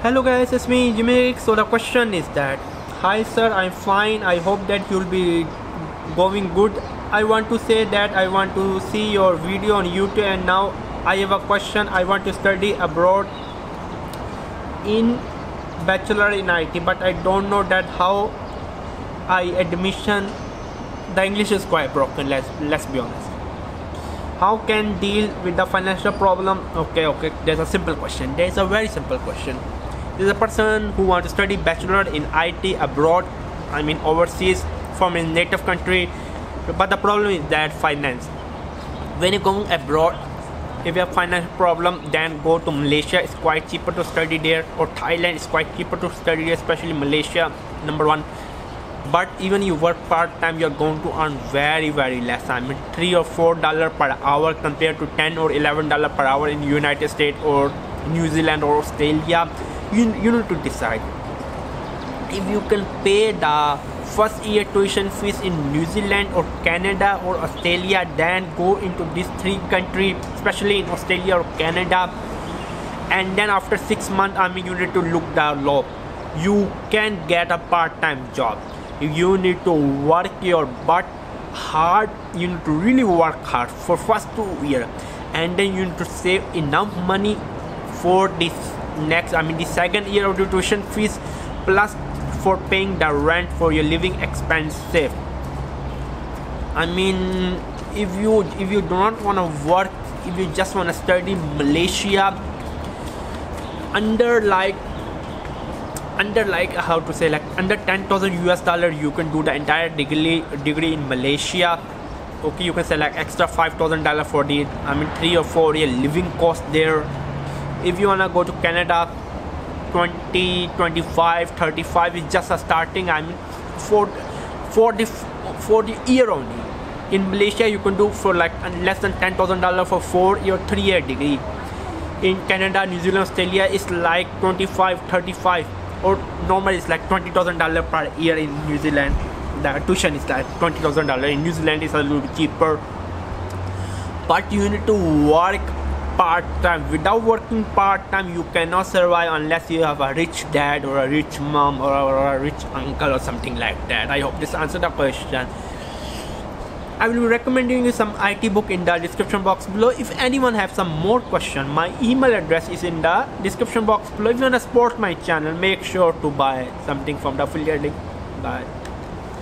Hello guys, it's me Jimmy. So the question is that, hi sir, I'm fine. I hope that you'll be going good. I want to say that I want to see your video on YouTube, and now I have a question. I want to study abroad in bachelor in IT, but I don't know that how I admission. The English is quite broken. Let's be honest. How can deal with the financial problem? Okay, there's a simple question. There's a very simple question. There's a person who wants to study bachelor in IT abroad, I mean overseas, from his native country, but the problem is that finance. When you go abroad, if you have financial problem, then go to Malaysia. It's quite cheaper to study there, or Thailand is quite cheaper to study there, especially Malaysia, number one. But even you work part-time, you're going to earn very less. I mean $3 or $4 per hour compared to $10 or $11 per hour in United States or New Zealand or Australia. You need to decide if you can pay the first year tuition fees in New Zealand or Canada or Australia, then go into these three countries, especially in Australia or Canada. And then after 6 months, I mean, you need to look the law. You can get a part-time job. You need to work your butt hard. You need to really work hard for first 2 years, and then you need to save enough money for this next, I mean the second year of the tuition fees, plus for paying the rent for your living expenses. I mean, if you do not want to work, if you just want to study Malaysia under how to say, like under 10,000 US dollar, you can do the entire degree in Malaysia. Okay, you can say like extra $5,000 for the, I mean 3 or 4 year living cost there. If you wanna go to Canada, 20, 25, 35 is just a starting, I mean for the year only. In Malaysia, you can do for like less than $10,000 for 4 year, 3 year degree. In Canada, New Zealand, Australia is like 25, 35, or normal is like $20,000 per year in New Zealand. The tuition is like $20,000. In New Zealand is a little bit cheaper, but you need to work part-time. Without working part-time, you cannot survive unless you have a rich dad or a rich mom or a rich uncle or something like that. I hope this answered the question. I will be recommending you some IT book in the description box below. If anyone have some more question, my email address is in the description box below. If you want to support my channel, make sure to buy something from the affiliate link. Bye.